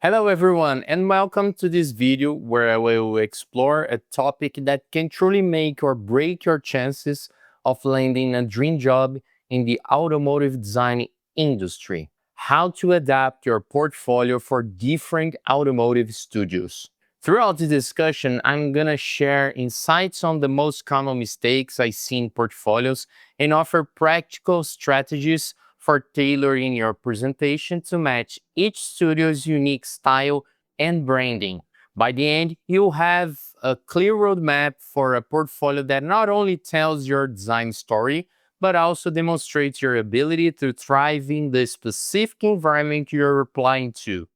Hello everyone and welcome to this video where I will explore a topic that can truly make or break your chances of landing a dream job in the automotive design industry. How to adapt your portfolio for different automotive studios. Throughout the discussion, I'm gonna share insights on the most common mistakes I see in portfolios and offer practical strategies for tailoring your presentation to match each studio's unique style and branding. By the end, you'll have a clear roadmap for a portfolio that not only tells your design story, but also demonstrates your ability to thrive in the specific environment you're applying to.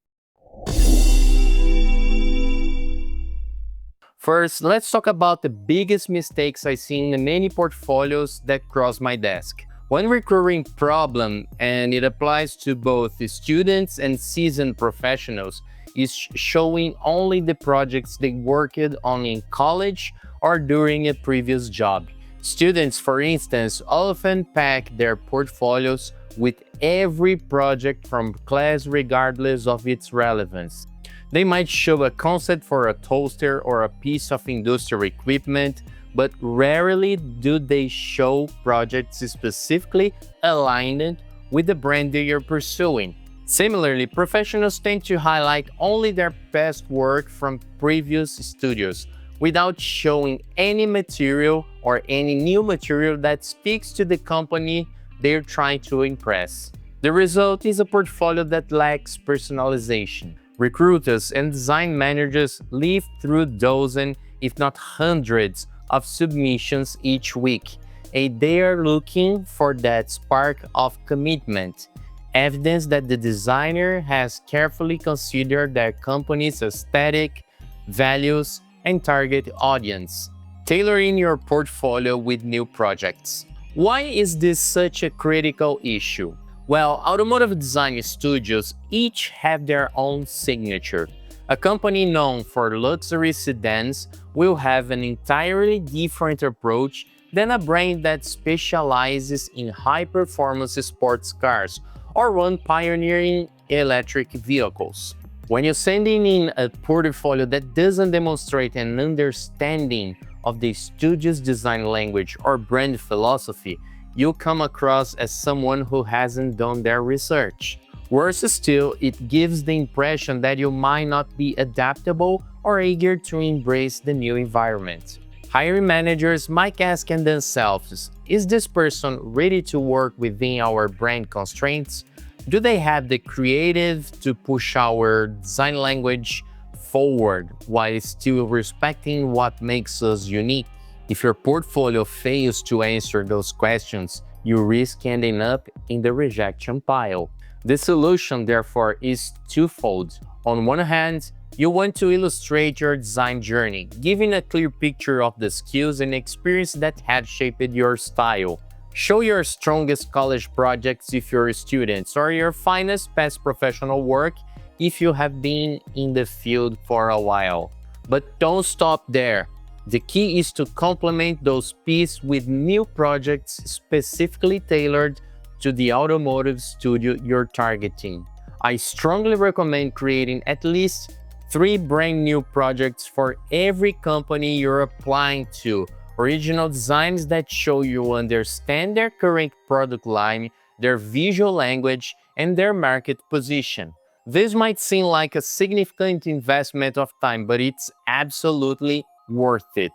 First, let's talk about the biggest mistakes I see in many portfolios that cross my desk. One recurring problem, and it applies to both students and seasoned professionals, is showing only the projects they worked on in college or during a previous job. Students, for instance, often pack their portfolios with every project from class regardless of its relevance. They might show a concept for a toaster or a piece of industrial equipment, but rarely do they show projects specifically aligned with the brand they are pursuing. Similarly, professionals tend to highlight only their best work from previous studios, without showing any material or any new material that speaks to the company they're trying to impress. The result is a portfolio that lacks personalization. Recruiters and design managers live through dozens, if not hundreds, of submissions each week, and they are looking for that spark of commitment, evidence that the designer has carefully considered their company's aesthetic, values, and target audience. Tailoring your portfolio with new projects. Why is this such a critical issue? Well, automotive design studios each have their own signature. A company known for luxury sedans will have an entirely different approach than a brand that specializes in high-performance sports cars or one pioneering electric vehicles. When you're sending in a portfolio that doesn't demonstrate an understanding of the studio's design language or brand philosophy, you'll come across as someone who hasn't done their research. Worse still, it gives the impression that you might not be adaptable or eager to embrace the new environment. Hiring managers might ask themselves, is this person ready to work within our brand constraints? Do they have the creative to push our design language forward while still respecting what makes us unique? If your portfolio fails to answer those questions, you risk ending up in the rejection pile. The solution, therefore, is twofold. On one hand, you want to illustrate your design journey, giving a clear picture of the skills and experience that had shaped your style. Show your strongest college projects if you're students, or your finest past professional work if you have been in the field for a while. But don't stop there. The key is to complement those pieces with new projects specifically tailored to the automotive studio you're targeting. I strongly recommend creating at least 3 brand new projects for every company you're applying to. Original designs that show you understand their current product line, their visual language, and their market position. This might seem like a significant investment of time, but it's absolutely worth it.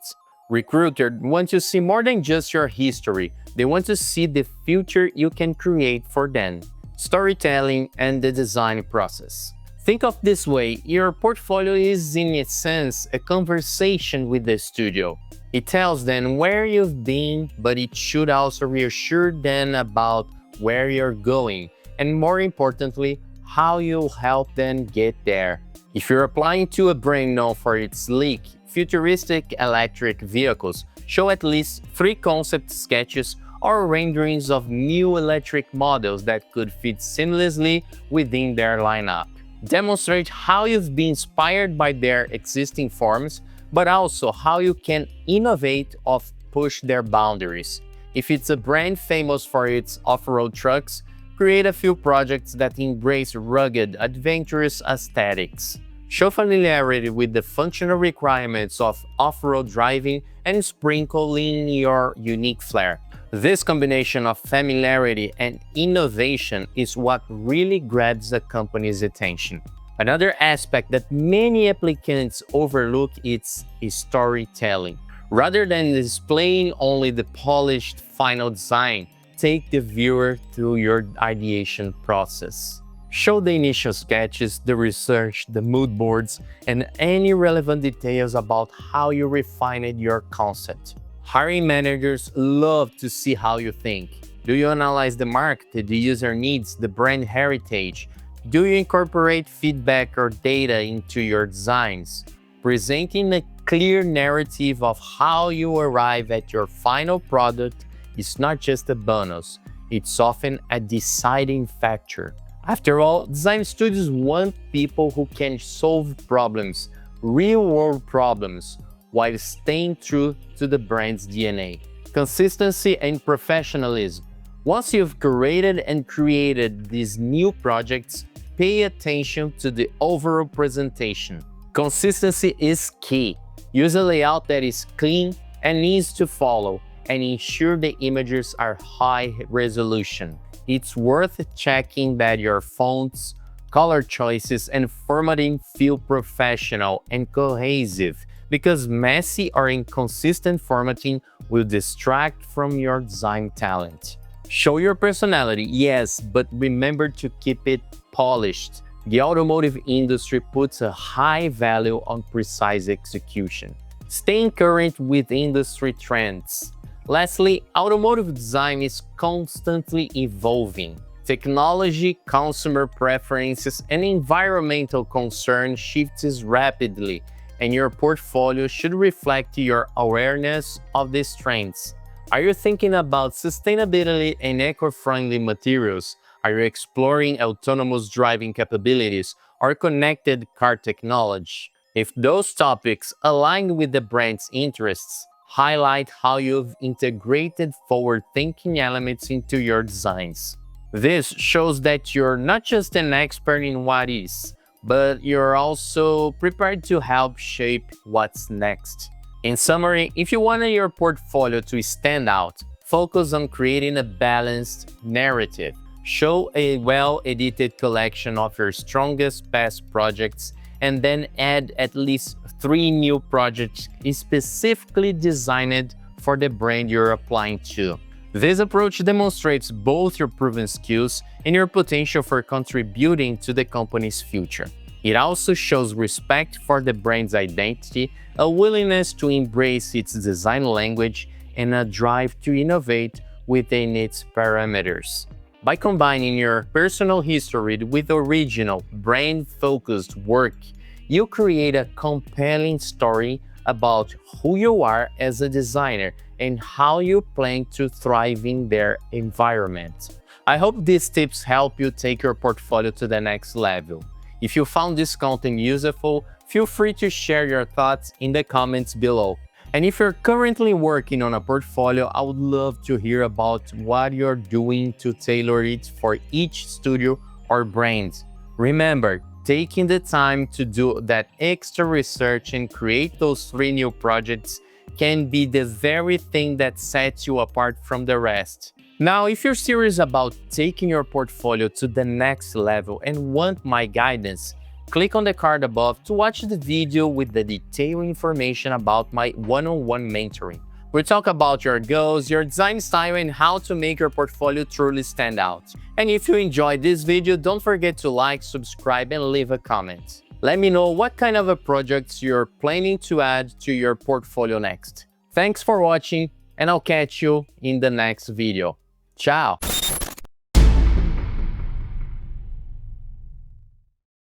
Recruiters want to see more than just your history. They want to see the future you can create for them. Storytelling and the design process. Think of this way, your portfolio is in essence a conversation with the studio. It tells them where you've been, but it should also reassure them about where you're going, and more importantly, how you'll help them get there. If you're applying to a brand known for its sleek, futuristic electric vehicles, show at least 3 concept sketches or renderings of new electric models that could fit seamlessly within their lineup. Demonstrate how you've been inspired by their existing forms, but also how you can innovate or push their boundaries. If it's a brand famous for its off-road trucks, Create a few projects that embrace rugged, adventurous aesthetics. Show familiarity with the functional requirements of off-road driving and sprinkle in your unique flair. This combination of familiarity and innovation is what really grabs the company's attention. Another aspect that many applicants overlook is storytelling. Rather than displaying only the polished final design, take the viewer through your ideation process. Show the initial sketches, the research, the mood boards, and any relevant details about how you refined your concept. Hiring managers love to see how you think. Do you analyze the market, the user needs, the brand heritage? Do you incorporate feedback or data into your designs? Presenting a clear narrative of how you arrive at your final product is not just a bonus, it's often a deciding factor. After all, design studios want people who can solve problems, real-world problems, while staying true to the brand's DNA. Consistency and professionalism. Once you've curated and created these new projects, pay attention to the overall presentation. Consistency is key. Use a layout that is clean and easy to follow, and ensure the images are high resolution. It's worth checking that your fonts, color choices, and formatting feel professional and cohesive, because messy or inconsistent formatting will distract from your design talent. Show your personality, yes, but remember to keep it polished. The automotive industry puts a high value on precise execution. Staying current with industry trends. Lastly, automotive design is constantly evolving. Technology, consumer preferences, and environmental concerns shifts rapidly, and your portfolio should reflect your awareness of these trends. Are you thinking about sustainability and eco-friendly materials? Are you exploring autonomous driving capabilities or connected car technology? If those topics align with the brand's interests, highlight how you've integrated forward-thinking elements into your designs. This shows that you're not just an expert in what is, but you're also prepared to help shape what's next. In summary, if you want your portfolio to stand out, focus on creating a balanced narrative. Show a well-edited collection of your strongest past projects, and then add at least 3 new projects specifically designed for the brand you're applying to. This approach demonstrates both your proven skills and your potential for contributing to the company's future. It also shows respect for the brand's identity, a willingness to embrace its design language, and a drive to innovate within its parameters. By combining your personal history with original, brand-focused work, you create a compelling story about who you are as a designer and how you plan to thrive in their environment. I hope these tips help you take your portfolio to the next level. If you found this content useful, feel free to share your thoughts in the comments below. And if you're currently working on a portfolio, I would love to hear about what you're doing to tailor it for each studio or brand. Remember, taking the time to do that extra research and create those 3 new projects can be the very thing that sets you apart from the rest. Now, if you're serious about taking your portfolio to the next level and want my guidance, click on the card above to watch the video with the detailed information about my one-on-one mentoring. We'll talk about your goals, your design style, and how to make your portfolio truly stand out. And if you enjoyed this video, don't forget to like, subscribe, and leave a comment. Let me know what kind of projects you're planning to add to your portfolio next. Thanks for watching, and I'll catch you in the next video. Ciao!